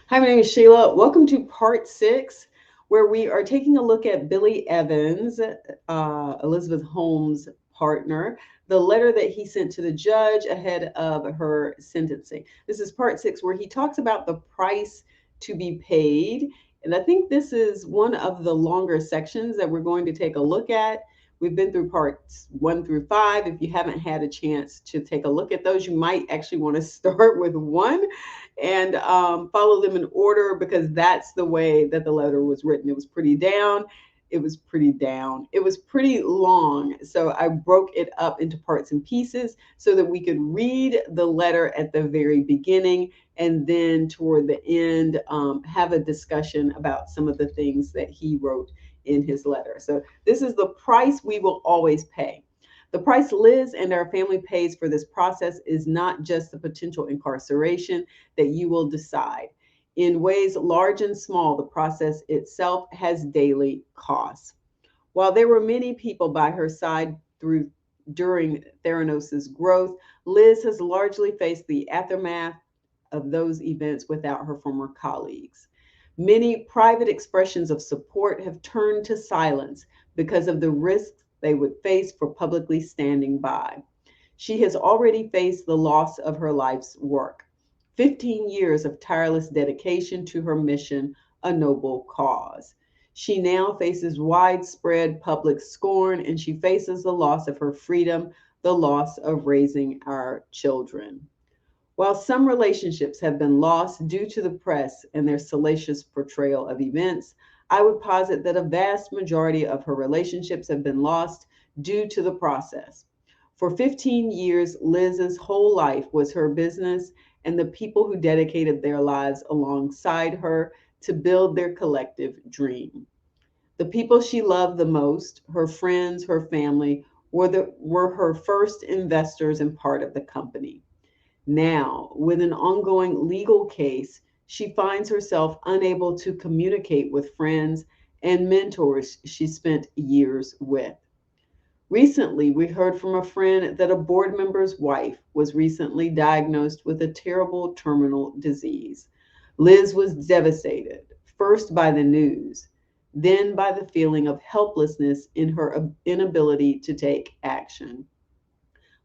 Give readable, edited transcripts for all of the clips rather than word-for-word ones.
Hi, my name is Sheila. Welcome to part six, where we are taking a look at Billy Evans, Elizabeth Holmes' partner, the letter that he sent to the judge ahead of her sentencing. This is part six, where he talks about the price to be paid. And I think this is one of the longer sections that we're going to take a look at. We've been through parts 1 through 5. If you haven't had a chance to take a look at those, you might actually want to start with one and follow them in order because that's the way that the letter was written. It was pretty down. It was pretty down. It was pretty long. So I broke it up into parts and pieces so that we could read the letter at the very beginning and then toward the end have a discussion about some of the things that he wrote in his letter. So this is the price we will always pay. The price Liz and our family pays for this process is not just the potential incarceration that you will decide. In ways large and small, the process itself has daily costs. While there were many people by her side during Theranos's growth, Liz has largely faced the aftermath of those events without her former colleagues. Many private expressions of support have turned to silence because of the risks they would face for publicly standing by. She has already faced the loss of her life's work, 15 years of tireless dedication to her mission, a noble cause. She now faces widespread public scorn and she faces the loss of her freedom, the loss of raising our children. While some relationships have been lost due to the press and their salacious portrayal of events, I would posit that a vast majority of her relationships have been lost due to the process. For 15 years, Liz's whole life was her business and the people who dedicated their lives alongside her to build their collective dream. The people she loved the most, her friends, her family, were her first investors and part of the company. Now, with an ongoing legal case, she finds herself unable to communicate with friends and mentors she spent years with. Recently, we heard from a friend that a board member's wife was recently diagnosed with a terrible terminal disease. Liz was devastated, first by the news, then by the feeling of helplessness in her inability to take action.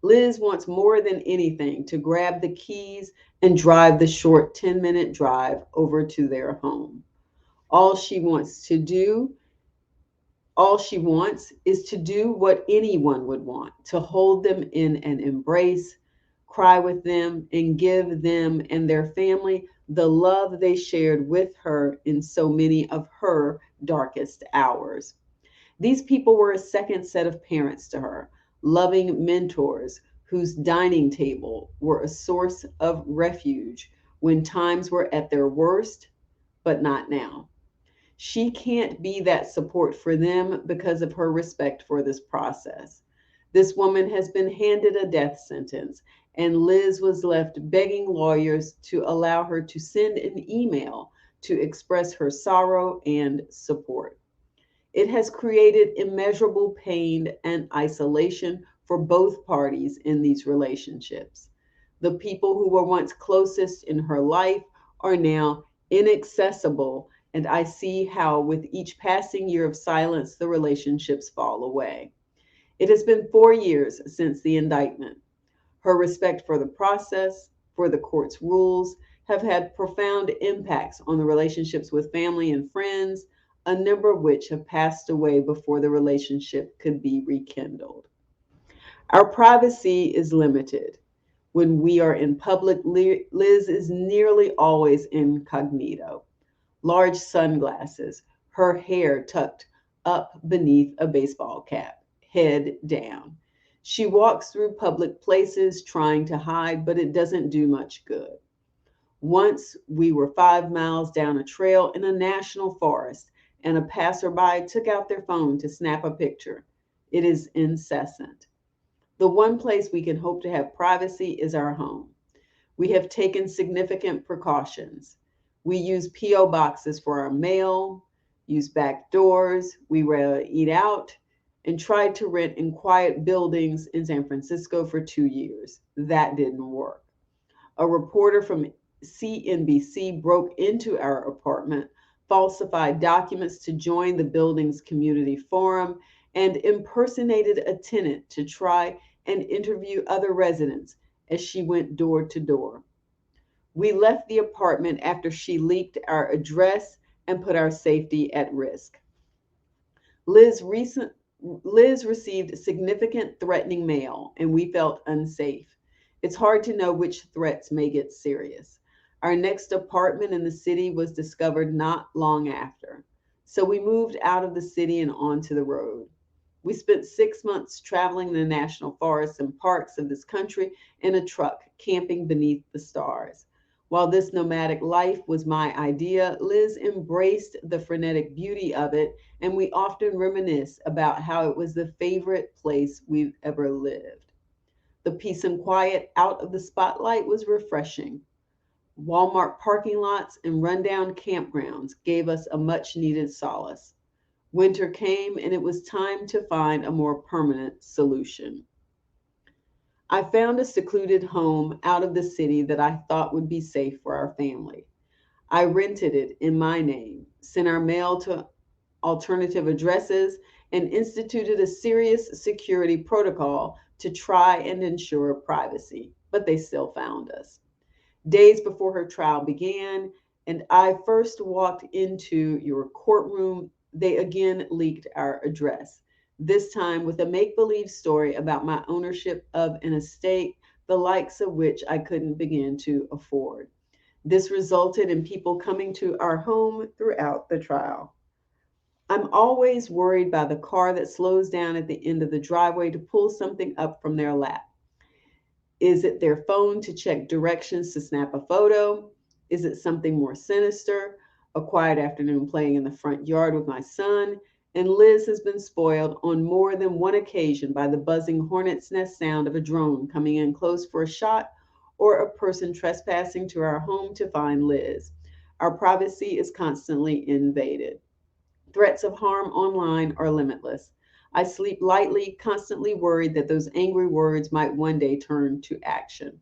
Liz wants more than anything to grab the keys and drive the short 10-minute drive over to their home. All she wants to do, all she wants is to do what anyone would want, to hold them in an embrace, cry with them, and give them and their family the love they shared with her in so many of her darkest hours. These people were a second set of parents to her, loving mentors whose dining table were a source of refuge when times were at their worst, but not now. She can't be that support for them because of her respect for this process. This woman has been handed a death sentence, and Liz was left begging lawyers to allow her to send an email to express her sorrow and support. It has created immeasurable pain and isolation for both parties in these relationships. The people who were once closest in her life are now inaccessible, and I see how, with each passing year of silence, the relationships fall away. It has been 4 years since the indictment. Her respect for the process, for the court's rules, have had profound impacts on the relationships with family and friends, a number of which have passed away before the relationship could be rekindled. Our privacy is limited. When we are in public, Liz is nearly always incognito. Large sunglasses, her hair tucked up beneath a baseball cap, head down. She walks through public places trying to hide, but it doesn't do much good. Once we were 5 miles down a trail in a national forest, and a passerby took out their phone to snap a picture. It is incessant. The one place we can hope to have privacy is our home. We have taken significant precautions. We use P.O. boxes for our mail, use back doors, we rarely eat out, and tried to rent in quiet buildings in San Francisco for 2 years. That didn't work. A reporter from CNBC broke into our apartment, falsified documents to join the building's community forum, and impersonated a tenant to try and interview other residents as she went door to door. We left the apartment after she leaked our address and put our safety at risk. Liz, recent, Liz received significant threatening mail, and we felt unsafe. It's hard to know which threats may get serious. Our next apartment in the city was discovered not long after, so we moved out of the city and onto the road. We spent 6 months traveling the national forests and parks of this country in a truck, camping beneath the stars. While this nomadic life was my idea, Liz embraced the frenetic beauty of it, and we often reminisce about how it was the favorite place we've ever lived. The peace and quiet out of the spotlight was refreshing. Walmart parking lots and rundown campgrounds gave us a much needed solace. Winter came, and it was time to find a more permanent solution. I found a secluded home out of the city that I thought would be safe for our family. I rented it in my name, sent our mail to alternative addresses, and instituted a serious security protocol to try and ensure privacy, but they still found us. Days before her trial began, and I first walked into your courtroom, they again leaked our address, this time with a make believe story about my ownership of an estate, the likes of which I couldn't begin to afford. This resulted in people coming to our home throughout the trial. I'm always worried by the car that slows down at the end of the driveway to pull something up from their lap. Is it their phone to check directions to snap a photo? Is it something more sinister? A quiet afternoon playing in the front yard with my son, and Liz has been spoiled on more than one occasion by the buzzing hornet's nest sound of a drone coming in close for a shot or a person trespassing to our home to find Liz. Our privacy is constantly invaded. Threats of harm online are limitless. I sleep lightly, constantly worried that those angry words might one day turn to action.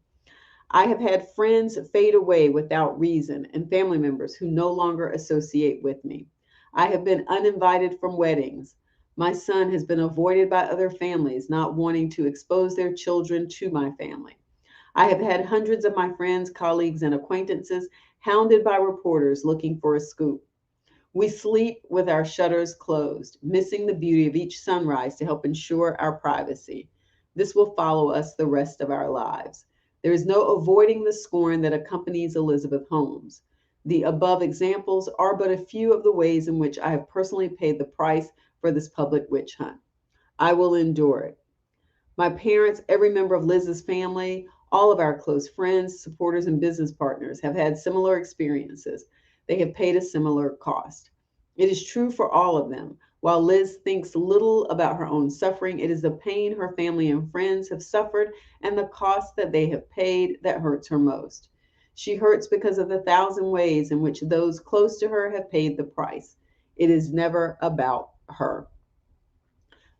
I have had friends fade away without reason and family members who no longer associate with me. I have been uninvited from weddings. My son has been avoided by other families, not wanting to expose their children to my family. I have had hundreds of my friends, colleagues, and acquaintances hounded by reporters looking for a scoop. We sleep with our shutters closed, missing the beauty of each sunrise to help ensure our privacy. This will follow us the rest of our lives. There is no avoiding the scorn that accompanies Elizabeth Holmes. The above examples are but a few of the ways in which I have personally paid the price for this public witch hunt. I will endure it. My parents, every member of Liz's family, all of our close friends, supporters, and business partners have had similar experiences. They have paid a similar cost. It is true for all of them. While Liz thinks little about her own suffering, it is the pain her family and friends have suffered and the cost that they have paid that hurts her most. She hurts because of the thousand ways in which those close to her have paid the price. It is never about her.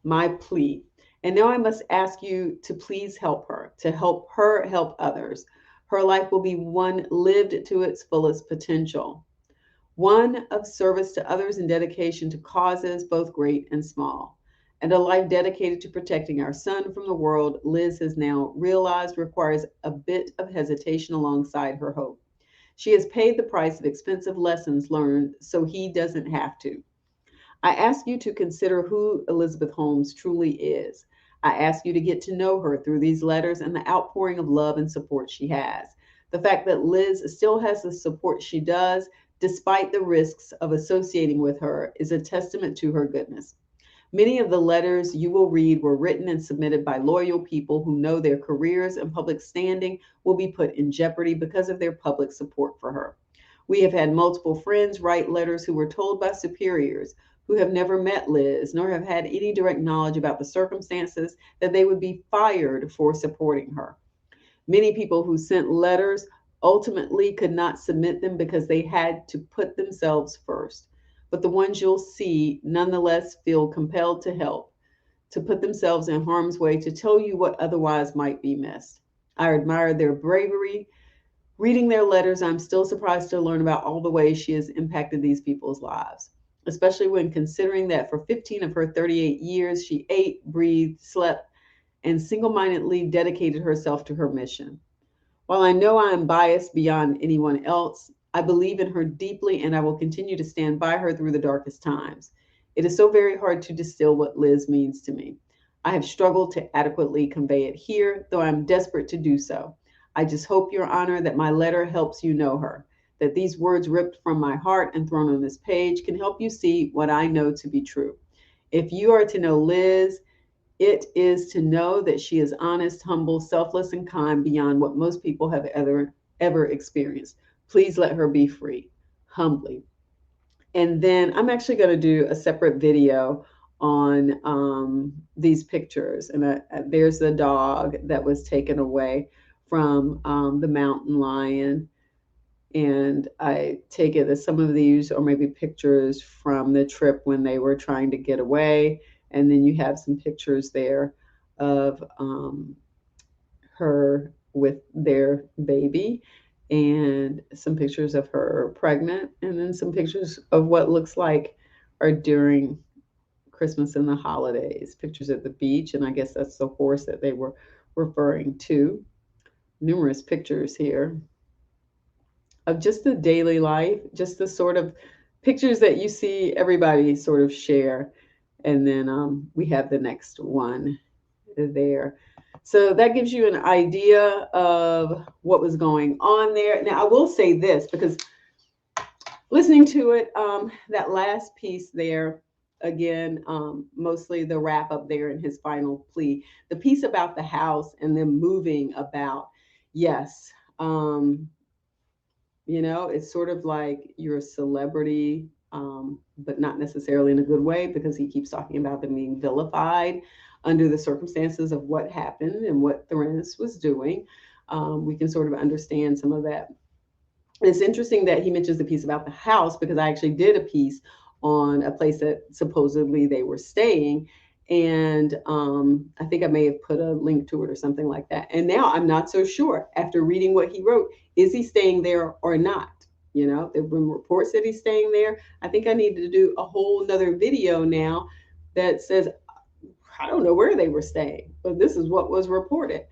My plea. And now I must ask you to please help her, to help her help others. Her life will be one lived to its fullest potential, one of service to others and dedication to causes both great and small, and a life dedicated to protecting our son from the world Liz has now realized requires a bit of hesitation alongside her hope. She has paid the price of expensive lessons learned so he doesn't have to. I ask you to consider who Elizabeth Holmes truly is. I ask you to get to know her through these letters and the outpouring of love and support she has. The fact that Liz still has the support she does, despite the risks of associating with her, is a testament to her goodness. Many of the letters you will read were written and submitted by loyal people who know their careers and public standing will be put in jeopardy because of their public support for her. We have had multiple friends write letters who were told by superiors who have never met Liz nor have had any direct knowledge about the circumstances that they would be fired for supporting her. Many people who sent letters ultimately could not submit them because they had to put themselves first. But the ones you'll see nonetheless feel compelled to help, to put themselves in harm's way, to tell you what otherwise might be missed. I admire their bravery, Reading their letters, I'm still surprised to learn about all the ways she has impacted these people's lives, especially when considering that for 15 of her 38 years, she ate, breathed, slept, and single mindedly dedicated herself to her mission. While I know I am biased beyond anyone else, I believe in her deeply and I will continue to stand by her through the darkest times. It is so very hard to distill what Liz means to me. I have struggled to adequately convey it here, though I am desperate to do so. I just hope, Your Honor, that my letter helps you know her, that these words ripped from my heart and thrown on this page can help you see what I know to be true. If you are to know Liz, it is to know that she is honest, humble, selfless, and kind beyond what most people have ever experienced. Please let her be free, humbly. And then I'm actually going to do a separate video on these pictures. And there's the dog that was taken away from the mountain lion. And I take it that some of these are maybe pictures from the trip when they were trying to get away. And then you have some pictures there of her with their baby, and some pictures of her pregnant, and then some pictures of what looks like are during Christmas and the holidays, pictures at the beach. And I guess that's the horse that they were referring to. Numerous pictures here of just the daily life, just the sort of pictures that you see everybody sort of share. And then we have the next one there. So that gives you an idea of what was going on there. Now, I will say this because listening to it, that last piece there, again, mostly the wrap up there in his final plea, the piece about the house and them moving about, yes. It's sort of like you're a celebrity, but not necessarily in a good way because he keeps talking about them being vilified under the circumstances of what happened and what Theranos was doing. We can sort of understand some of that. It's interesting that he mentions the piece about the house because I actually did a piece on a place that supposedly they were staying. And I think I may have put a link to it or something like that. And now I'm not so sure after reading what he wrote, is he staying there or not? There have been reports that he's staying there. I think I need to do a whole nother video now that says, I don't know where they were staying, but this is what was reported.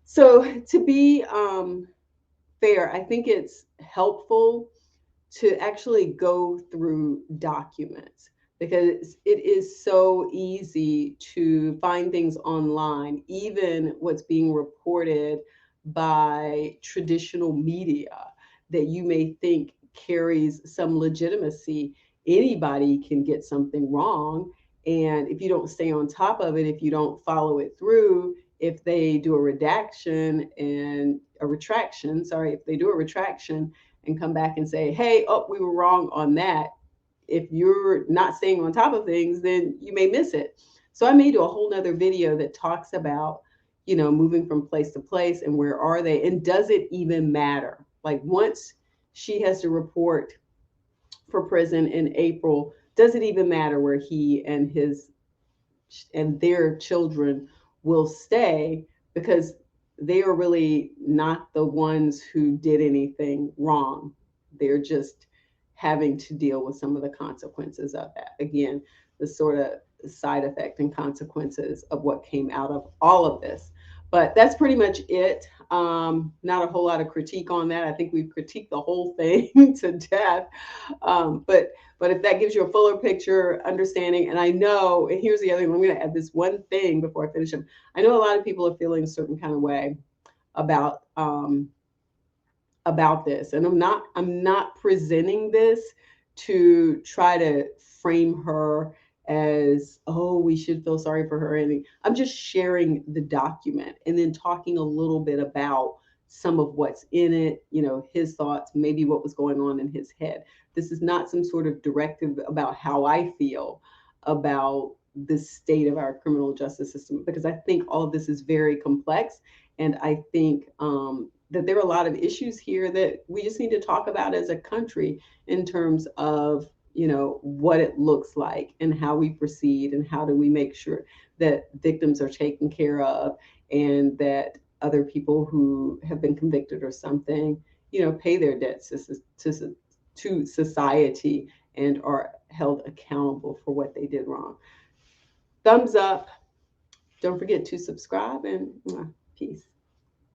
So to be fair, I think it's helpful to actually go through documents because it is so easy to find things online, even what's being reported by traditional media that you may think carries some legitimacy. Anybody can get something wrong. And if you don't stay on top of it, if you don't follow it through, if they do a retraction if they do a retraction and come back and say, hey, oh, we were wrong on that. If you're not staying on top of things, then you may miss it. So I may do a whole nother video that talks about, moving from place to place and where are they? And does it even matter? Like once she has to report for prison in April, does it even matter where he and their children will stay? Because they are really not the ones who did anything wrong. They're just having to deal with some of the consequences of that. Again, the sort of side effect and consequences of what came out of all of this. But that's pretty much it. Not a whole lot of critique on that. I think we've critiqued the whole thing to death. But if that gives you a fuller picture, understanding, and I know, and here's the other thing, I'm going to add this one thing before I finish them. I know a lot of people are feeling a certain kind of way about this, and I'm not presenting this to try to frame her as, oh, we should feel sorry for her or anything. I'm just sharing the document and then talking a little bit about some of what's in it, his thoughts, maybe what was going on in his head. This is not some sort of directive about how I feel about the state of our criminal justice system, because I think all of this is very complex. And I think that there are a lot of issues here that we just need to talk about as a country in terms of, what it looks like and how we proceed and how do we make sure that victims are taken care of and that other people who have been convicted or something, pay their debts to society and are held accountable for what they did wrong. Thumbs up. Don't forget to subscribe, and peace.